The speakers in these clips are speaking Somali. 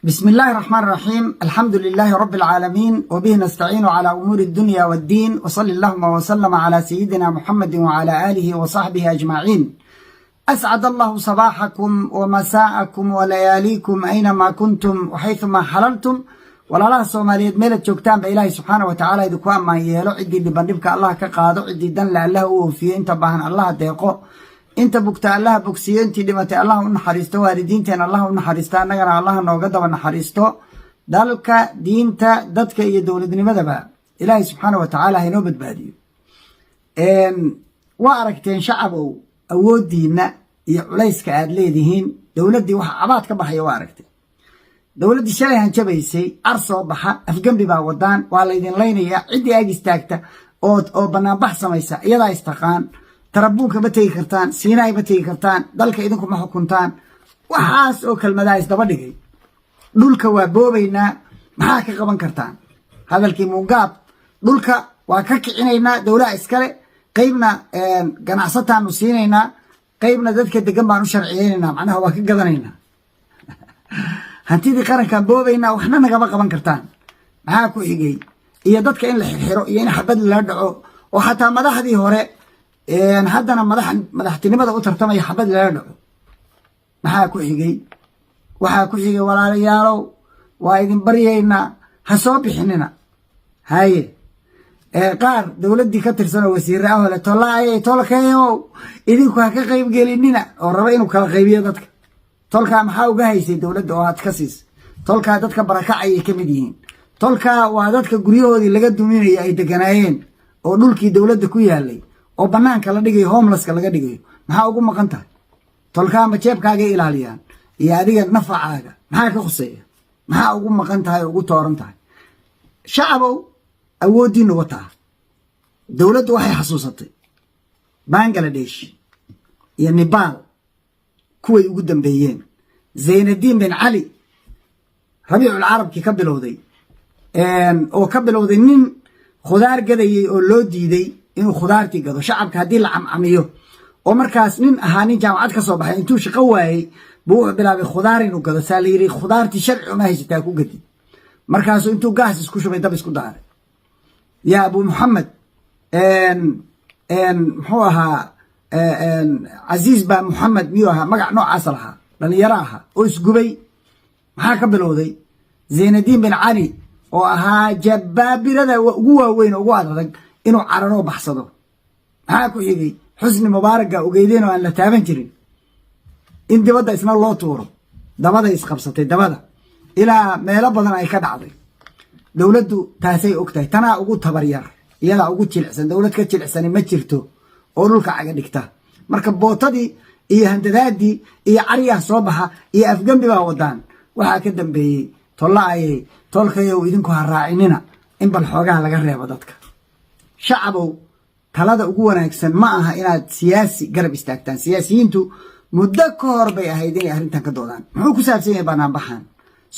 بسم الله الرحمن الرحيم. الحمد لله رب العالمين، وبه نستعين على أمور الدنيا والدين، وصل اللهم وسلم على سيدنا محمد وعلى آله وصحبه أجمعين. أسعد الله صباحكم ومساءكم ولياليكم أينما كنتم وحيثما حللتم. ولا الله سوماليد ميلة جوجتان بإلهي سبحانه وتعالى يدكوان ما يهلو عدي دبنبك الله كقادو عدي دن لأله وفي انت باهن الله ديقو انت بكتا الله بكسي انت دمتي الله ونحرستو والدينتين الله ونحرستا نغنا الله نوغدا ونحرستو دالك دينتا دادك يدول دني مدبا إلهي سبحانه وتعالى هينوبت باديو واركتين شعبو أود دينا يعليسك عادليدهين دولدي وحا عباد كبحي واركتين dawladii shalay hanjabaysay arsoo baxa afgambi baa wadaan waa la idin leynaya cidii aag istaagta oo banaanbax samaysa iyada istaqaan tarabuunka ma tagi kartaan Siinaay ma tagi kartaan dalka idinku ma xukuntaan waxaas oo kalmadaha isdaba dhigay dhulka waa boobaynaa maxaa ka qaban kartaan hadalkii Mugaab dhulka waa ka kicinaynaa dawladda iskale qaybna ganacsataan u siinaynaa qaybna dadka degan baan u sharciyeynaa macnaha waa ka gadanaynaa hantidii qarankan boobayna waxna nagama qaban kartaan maxaa ku xigay iyo dadka in la xiro iyo in xabad la dhaco oo xataa madaxdii hore haddana madaxtinimada u tartamaya xabad la dhaco maxaa ku xigay waxaa ku xigay walaalayaalow waa idin baryaynaa ha soo bixinina haye qaar dawladdii ka tirsan oo wasiir ah wala tolkayo idinku ha ka qayb gelinina oo raba inuu kala qaybiyo dadka tolka maxaa uga haysay dawladda oo aad ka siis tolka dadka barakacay ka mid yihiin tolka waa dadka guryahoodii laga duminay ay deganaayeen oo dhulkii dawladda ku yaalay oo banaanka la dhigay homelesska laga dhigay maxaa ugu maqan tahay tolka ma jeebkaaga ilaaliyaan iyo adiga nafacaaga maxaa ka khuseeya maxaa ugu maqan tahay ugu tooran tahay shacabow awoodiina wataa dawladdu waxay xasuusatay Bangladesh iyo Nepal kuway ugu dambeeyeen Zaynuddin bin Ali Rabiicul Carabki ka bilowday oo ka bilowday nin khudaar gadayay oo loo diiday inuu khudaartii gado shacabka hadii la camcamiyo oo markaas nin ahaani jaamacad ka soo baxay intuu shaqo waayay buu bilaabay khudaar inuu gado saaliiri khudaartii sharci uma haysataa ku gadi markaas intuu gaas isku shubay dab isku daaray ya Abu Muhammad muxuu ahaa عزيز با محمد ميوها مقع نوع عصرها لن يراها واسقبي محاكا بلوذي زين الدين بن علي وها جباب لذا وقوة وين وقوة إنو عرنو بحصدو محاكو يجي حسن مباركة وقيدينو أن لا تابنجرين إن دي بدا اسم الله تورو دا بدا يسقبصتي دا بدا إلى ما يلبضنا أي كدعضي دولدو تاسي أكتاي تنا أقود تبرير يلا أقود تلعسن دولد كتلعسن ما جرتو oo dhulka caga dhigta marka bootadii iyo handadaadii iyo cariyaha soo baxa iyo afgambi baa wadaan waxa ka dambeeyay tolaayay tolkayo idinku ha raacinina in bal xoogaha laga reebo dadka shacabow talada ugu wanaagsan ma aha inaad siyaasi garab istaagtaan siyaasiyiintu muddo ka hor bay ahayd inay arrintan ka doodaan muxuu ku saabsan yahay banaanbaxan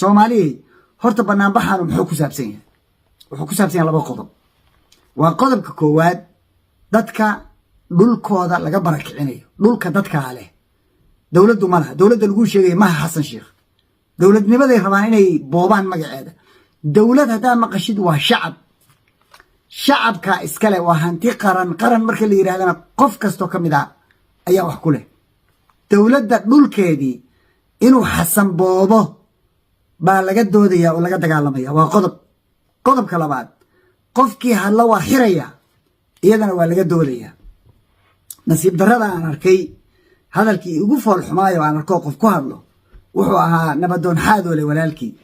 Soomaaliyeed horta banaanbaxan muxuu ku saabsan yahay wuxuu ku saabsan yahay laba qodob waa qodobka koowaad dadka dhulkooda laga barakicinayo dhulka dadka leh dawladdu malaha dawladda lagu sheegay ma Xasan Sheekh dawladnimaday rabaan inay boobaan magaceeda dawlad hadaa maqashid waa shacabka iskale waa hanti qaran marka la yiraahdana qof kasto kamid ah ayaa wax ku leh dawladda dhulkeedii inuu Xasan boobo baa laga doodaya oo laga dagaalamaya waa qodobka labaad qofkii hadla waa xiraya iyadana waa laga doodaya nasiib darrada aan arkay hadalkii ugu fool xumaayo aan arko qof ku hadlo wuxuu ahaa nabadoon xaadoole walaalkii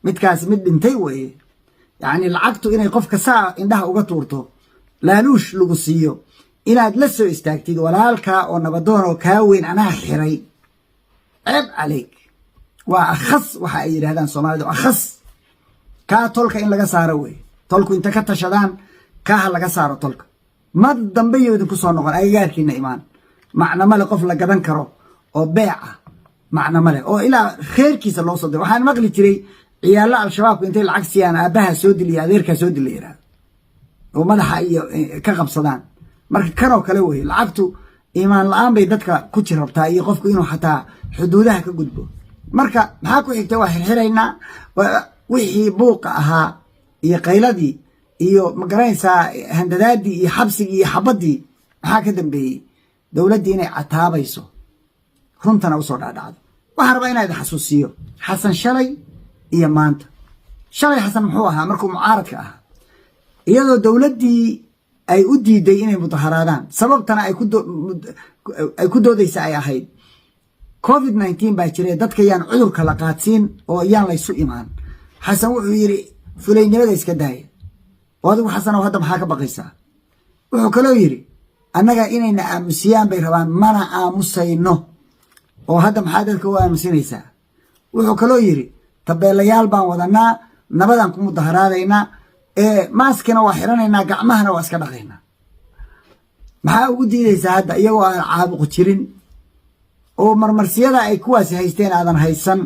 midkaas mid dhintay weeye yaani lacagtu inay qofka saa indhaha uga tuurto laaluush lagu siiyo inaad la soo istaagtid walaalka oo nabadoon oo kaa weyn anaa xiray ceeb calayk waa akhas waxa ay yiraahdaan Soomaalidu akhas ka tolka in laga saaro weeye tolku inta ka tashadaan ka laga saaro tolka ما dambe yoodan ku soo noqon ay gaarkiina imaan macna male qof la gadan karo oo beeca macna male oo ila khayrkiisa loo soo diray waxaan maqli jiray ciyaala al-shabaab intay lacag siiyaan aabaha soo dilay adeerka soo dilay oo madaxa iyo ka qabsadaan marka kanoo kale way lacagtu iimaan la'aan bay dadka ku jirabtaa iyo qofku inuu xataa xuduudaha ka gudbo marka maxaa ku xigta waa xirxiraynaa wixii buuqa ahaa iyo qayladii iyo magaranaysaa handadaadii iyo xabsigii iyo xabadii maxaa ka dambeeyey dowladdii inay cataabayso runtana usoo dhaadhacdo waxaan rabaa inaa idin xasuusiyo xasan shalay iyo maanta shalay xasan muxuu ahaa markuu mucaaradka ahaa iyadoo dowladdii ay u diiday inay mudaharaadaan sababtana ay ku doodaysa ay ahayd covid-19 baa jira dadka yaan cudurka la qaadsiin oo yaan laysu imaan xasan wuxuu yidhi fulaynimada iska daaya oo adigu xasanow hadda maxaa ka baqaysaa wuxuu kaloo yidhi annaga inayna aamusiyaan bay rabaan mana aamusayno oo hadda maxaa dadka u aamusinaysaa wuxuu kaloo yidhi tabeelayaal baan wadanaa nabadaan ku mudaharaadaynaa maaskina waa xiranaynaa gacmahana waa iska dhaqaynaa maxaa ugu diidaysaa hadda iyagoo aan caabuq jirin oo marmarsiyada ay kuwaasi haysteen aadan haysan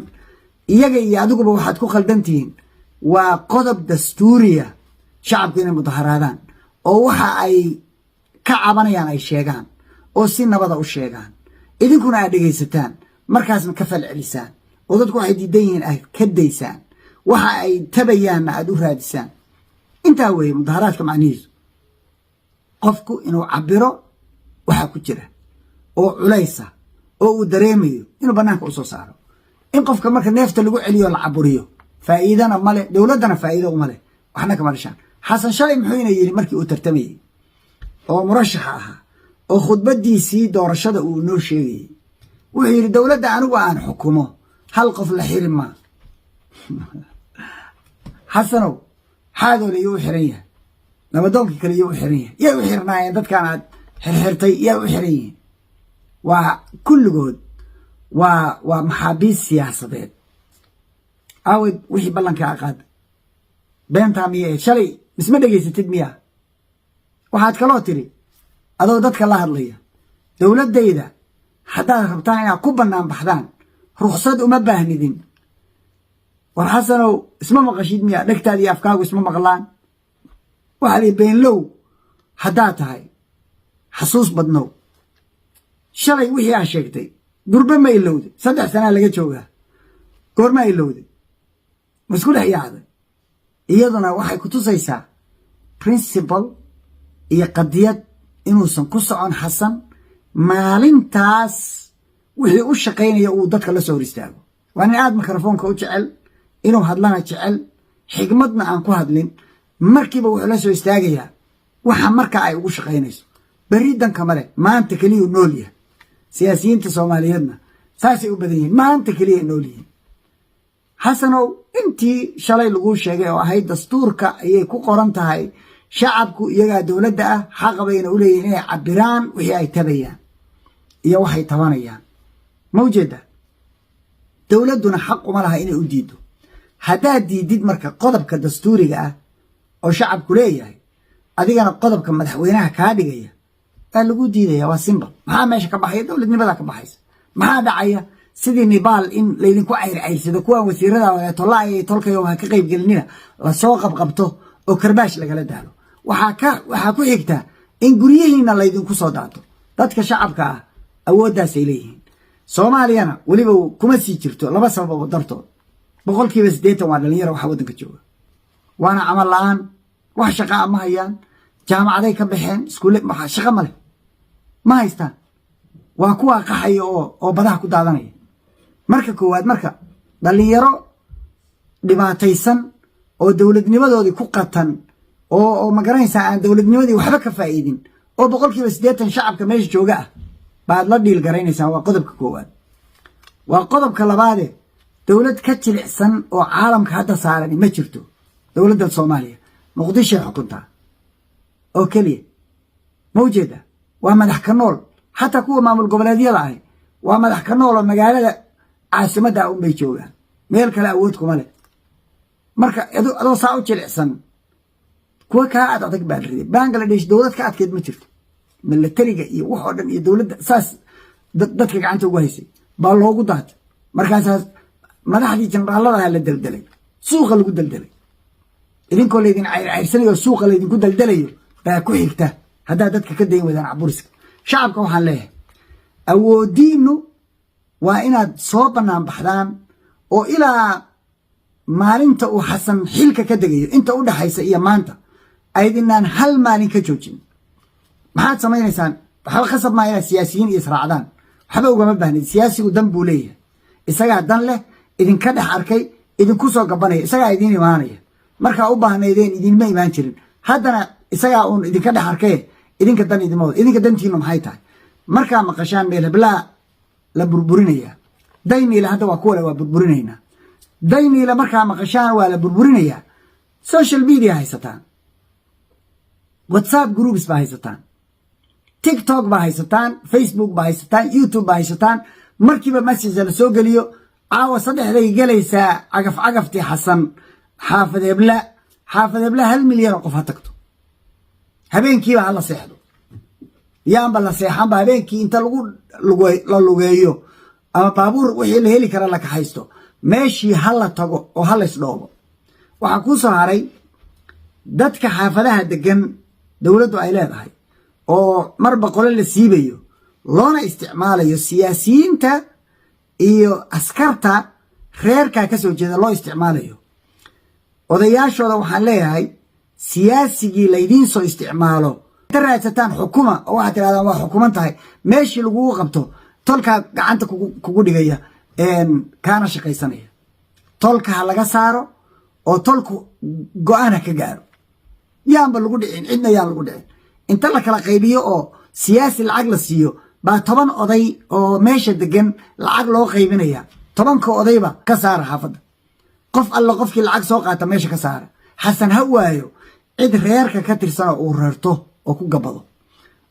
iyaga iyo adiguba waxaad ku khaldantihiin waa qodob dastuuriya shacabku inay mudaharaadaan oo waxa ay ka cabanayaan ay sheegaan oo si nabada u sheegaan idinkuna aad dhegaysataan markaasna ka falcelisaan oo dadku waxay diidan yihiin aad ka daysaan waxa ay tabayaanna aad u raadisaan intaa weeye mudaharaadka macnihiisu qofku inuu cabiro waxaa ku jira oo culaysa oo uu dareemayo inuu bannaanka u soo saaro in qofka marka neefta lagu celiyo la caburiyo faa'iidana male dowladdana faa'iido uma leh waxna kama dhashaan xasan shalay muxuu ina yidhi markii uu tartamayey oo murashaxa ahaa oo khudbadiisii doorashada uu noo sheegayey wuxuu yidhi dowladda anigu aan xukumo hal qof la xiri maa xasanow xaadoole iyuu u xiran yahay nabadoonkii kale iyuu u xiran yahay yay u xirnaayeen dadkaan aad xirxirtay yaa u xiran yihiin waa kulligood waa maxaabiis siyaasadeed aawed wixii ballankaa aqaada beentaa miya shalay misma dhegaysatid miya waxaad kaloo tidhi adoo dadka la hadlaya dowladdayda haddaad rabtaan inaad ku bannaan baxdaan ruksad uma baahnidin war xasanow isma maqashid miya dhegtaada iyo afkaagu isma maqlaan waxaa lii beenlow haddaad tahay xasuus badnow shalay wixii aa sheegtay durbe ma ilowday 3 sanaa laga joogaa goorma ilowday ma isku dhex yaacday iyaduna waxay ku tusaysaa principle iyo qadiyad inuusan ku socon xasan maalintaas wixii u shaqaynaya uu dadka la soo hor istaago waa nin aad mikrofoonka u jecel inuu hadlana jecel xigmadna aan ku hadlin markiiba wuxuu la soo istaagayaa waxa marka ay ugu shaqaynayso berri danka male maanta keliyuu nool yahay siyaasiyiinta soomaaliyeedna saasay u badan yihiin maanta keliya nool yihiin xasanow intii shalay laguu sheegay oo ahayd dastuurka ayay ku qoran tahay shacabku iyagaa dowladda ah xaqa bayna u leeyihin inay cabiraan wixii ay tabayaan iyo waxay tabanayaan ma ujeeda dowladduna xaq uma laha inay u diiddo haddaad diidid marka qodobka dastuuriga ah oo shacabku leeyahay adigana qodobka madaxweynaha kaa dhigaya waa lagu diidaya waa simbal maxaa meesha ka baxaya dowladnimada ka baxaysa maxaa dhacaya sidii nibaal in laydinku cayrcayrsado kuwaan wasiirada waleeto la-ayay tolkayo ha ka qayb gelinina lasoo qabqabto oo karbaash lagala daalo waxaa ku xigta in guryihiina laydinku soo daato dadka shacabka ah awooddaasay leeyihiin soomaaliyana weliba kuma sii jirto 2 sababood dartood 80% waa dhalinyaro waxa waddanka jooga waana camal la-aan wax shaqaa ma hayaan jaamacaday ka baxeen iskuule shaqo male ma haystaan waa kuwa qaxaya oo badaha ku daadanaya marka koowaad marka dhalinyaro dhibaataysan oo dowladnimadoodii ku qatan oo magaranaysaa aan dowladnimadii waxba ka faa'iidin oo 80% shacabka meesha jooga ah baad la dhiil garaynaysaa waa qodobka koowaad waa qodobka labaade dowlad ka jilicsan oo caalamka hadda saaran ma jirto dowladda Soomaaliya muqdisho xukunta oo kaliya ma ujeeda waa madax ka nool حتى كوا maamul goboleedyada ah waa madax ka nool magaalada caasimadda u bay joogaan meel kale awood kuma leh marka adoo saa u jilicsan kuwa ka adag baa riday Bangladesh dawlad ka adkeed ma jirto militariga iyo wax oo dhan iyo dawladda saas dadka gacanta ugu haysay baa loogu daad markaas madaxdii generaalada la daldalay suuqa lagu daldalay idinkoo leedin cayrsanayo suuqa leedin ku daldalayo baa ku xigta hadaa dadka ka dayn wadaan caburiska shacabka waxaan leeyahay awoodiinu waa inaad soo banaan baxdaan oo ilaa maalinta uu xasan xilka ka degayo inta u dhaxaysa iyo maanta aydinaan hal maalin ka joojin maxaad samaynaysaan waxba khasab maa inaad siyaasiyiin iyo israacdaan waxba ugama baahnid siyaasigu dan buu leeyahay isagaa dan leh idinka dhex arkay idinku soo gabanaya isagaa idiin imaanaya markaa u baahnaydeen idinma imaan jirin haddana isagaa uun idinka dhex arkay idinka dan idinma wada idinka dantiinu maxay tahay markaa maqashaan meel heblaa la burburinayaa dayniila hadda waa kuwale waa burburinaynaa dayniila markaa maqashaan waa la burburinayaa social media haysataan whatsapp groups baa haysataan tiktok baa haysataan facebook baa haysataan youtube baa haysataan markiiba message la soo geliyo caawa saddexday gelaysaa cagaftii xasan xaafad hebla 1 milyan oo qof ha tagto habeenkiiba hala seexdo yaanba la seexanba habeenkii inta la lugeeyo ama baabuur wixii la heli kara la kaxaysto meeshii hala tago oo hala isdhoobo waxaa ku soo haray dadka xaafadaha degan dowladdu ay leedahay oo marba qole la siibayo loona isticmaalayo siyaasiyiinta iyo askarta reerkaa ka soo jeeda loo isticmaalayo odayaashooda waxaan leeyahay siyaasigii laydiin soo isticmaalo inta raadsataan xukuma oo waxaad tirahdaan waa xukuman tahay meeshii lagugu qabto tolkaa gacanta kugu dhigaya kaana shaqaysanaya tolka ha laga saaro oo tolku go-aan ha ka gaaro yaanba lagu dhicin cidna yaan lagu dhicin inta la kala qaybiyo oo siyaasi lacag la siiyo baa 10 oday oo meesha degan lacag loo qaybinaya 10ka odayba ka saara xaafadda qof alla qofkii lacag soo qaata meesha ka saara xasan ha waayo cid reerka ka tirsan oo reerto oo ku gabado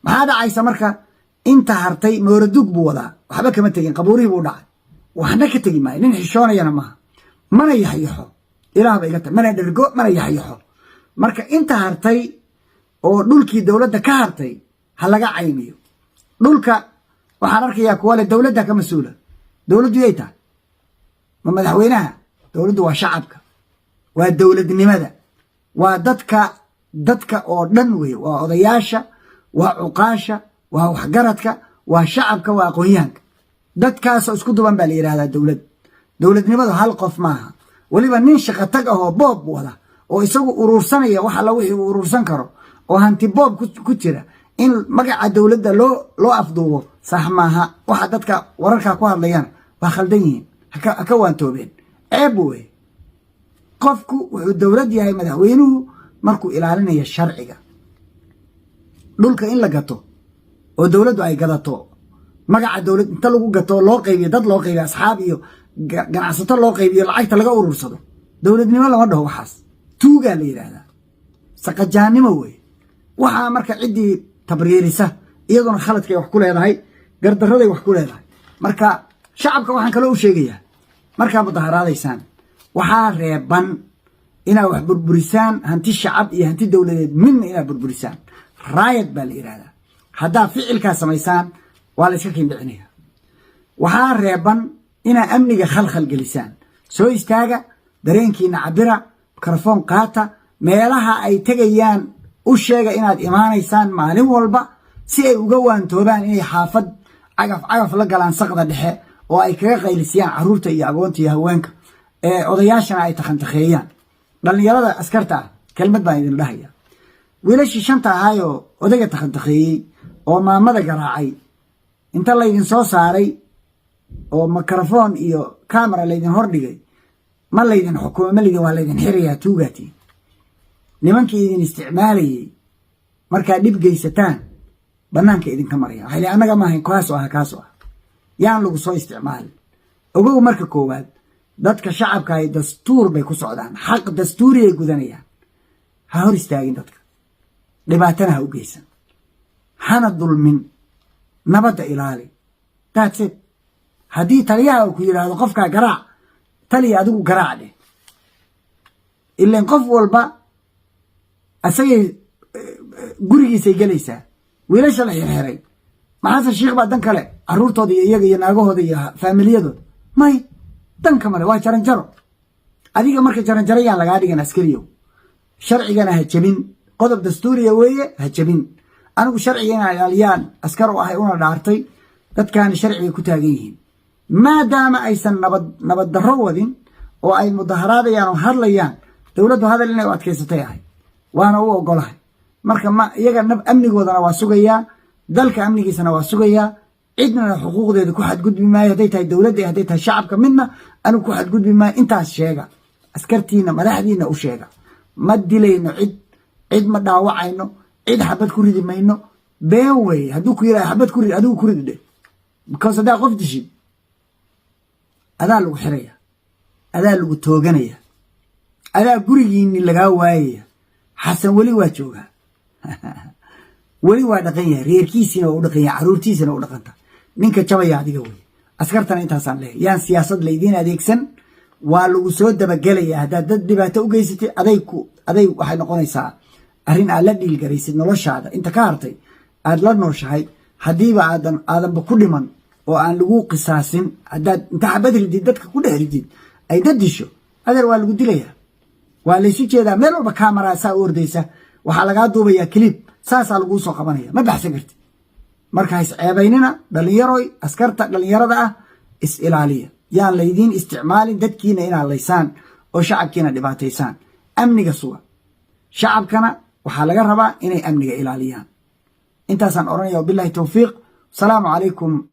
maxaa dhacaysa marka inta hartay mooradug buu wadaa waxba kama tagin qabuurihi buu dhacay waxna ka tagi maayo nin xishoonayana maaha mana yaxyaxo ilaahba iga ta mana dhergo mana yaxyaxo marka inta hartay oo dhulkii dowladda ka hartay ha laga caymiyo dhulka waxaan arkayaa kuwa leh dowladda ka mas-uula dowladdu yay tahay ma madaxweynaha dowladdu waa shacabka waa dowladnimada waa dadka oo dhan wey waa odayaasha waa cuqaasha waa waxgaradka waa shacabka waa aqoonyahanka dadkaasoo isku duban baa la yidhahdaa dowladnimadu hal qof maaha weliba nin shaqo tag ahoo boob wada oo isagu urursanaya wax alla wixii uu urursan karo oo hanti boob ku jira in magaca dowladda loo afduubo sax maaha waxa dadka wararkaa ku hadlayaan waa khaldan yihiin ha ka waantoobeen ceeb wey qofku wuxuu dowlad yahay madaxweynuhu markuu ilaalinayo sharciga dhulka in la gato oo dowladdu ay gadato magaca dowlad inta lagu gato loo qaybiyo dad loo qaybiyo asxaab iyo ganacsato loo qaybiyo lacagta laga urursado dowladnimo lama dhaho waxaas tuugaa la yidhaahdaa saqajaannimo wey waxaa marka ciddii tabriirisa iyaduna khaladkay wax ku leedahay gardarraday wax ku leedahay marka shacabka waxaan kaloo u sheegayaa markaa mudaharaadaysaan waxaa reeban inaad wax burburisaan hanti shacab iyo hanti dowladeed midna inaad burburisaan raayad baa la yidhaahdaa haddaad ficilkaa samaysaan waa la iska kiindhicinaya waxaa reeban inaad amniga khalkhal gelisaan soo istaaga dareenkiina cabira mikrofoon qaata meelaha ay tegayaan u sheega inaad imaanaysaan maalin walba si ay uga waantoobaan inay xaafad cagaf la galaan saqda dhexe oo ay kaga qaylisiyaan carruurta iyo agoonta iyo haweenka odayaashana ay takhantakheeyaan dhallinyarada askarta ah kelmad baan idin dhahaya wiilashii 5 ahaayoo odayga takhantakheeyey oo maamada garaacay inta laydin soo saaray oo mikrofoon iyo kamera laydin hordhigay ma laydin xukumo ma laydin waa laydin xirayaa tuugaatiin nimankii idin isticmaalayay markaa dhib geysataan bannaanka idinka maraya waxay leeyihin annaga maahayn kaasoo ah yaan lagu soo isticmaalin ogow marka koowaad dadka shacabka ay dastuur bay ku socdaan xaq dastuuri ay gudanayaan ha hor istaagin dadka dhibaatana ha u geysan hana dulmin nabadda ilaali that's it haddii taliyaha uu ku yidhaahdo qofkaa garaac taliya adigu garaac dheh ilaan qof walba asagay gurigiisay gelaysaa wiilasha la xirxiray maxaase shiikh baa dan kale carruurtooda iyo iyaga iyo naagahooda iyo faamiliyadooda may danka male waa jaranjaro adiga marka jaranjaro yaan lagaa dhigan askariyow sharcigana ha jabin qodob dastuuriya weeye ha jabin anigu sharciga inaan ilaaliyaan askar u ahay una dhaartay dadkaani sharcigay ku taagan yihiin maadaama aysan nabad darro wadin oo ay mudaharaadayaan oo hadlayaan dowladdu hadal inay u adkaysatay ahay waana u ogolahay marka iyaga amnigoodana waa sugayaa dalka amnigiisana waa sugayaa cidna xuquuqdeeda ku xadgudbi maayo hadday tahay dowladda iyo hadday tahay shacabka midna anigu ku xadgudbi maayo intaas sheega askartiina madaxdiina u sheega ma dilayno cid ma dhaawacayno cid xabad ku ridi mayno been weeye hadduu ku yidhaha xabad ku rid adigu ku ridi dheh because haddaa qof dishid adaa lagu xiraya adaa lagu tooganaya adaa gurigiinni lagaa waayaya xasan weli waa joogaa weli waa dhaqan yahay reerkiisiina waa u dhaqan yahay caruurtiisina u dhaqanta ninka jabaya adiga wey askartana intaasaan leehay yaan siyaasad laydiin adeegsan waa lagu soo dabagelaya haddaad dad dhibaato u geysatay aday waxay noqonaysaa arrin aad la dhiilgaraysid noloshaada inta ka hartay aad la nooshahay haddiiba aadanba ku dhiman oo aan lagu qisaasin haddaad inta xabad ridid dadka ku dhex ridid ay dad disho adeer waa lagu dilayaa waa laysu jeedaa meel walba kaamaraa saa u ordaysa waxaa lagaa duubayaa kiliib saasaa laguu soo qabanaya ma baxsan karti marka hays ceebaynina dhallinyaroy askarta dhallinyarada ah is ilaaliya yaan laydiin isticmaalin dadkiina inaad laysaan oo shacabkiina dhibaataysaan amniga suga shacabkana waxaa laga rabaa inay amniga ilaaliyaan intaasaan odhanaya wabillahi towfiiq asalaamu calaykum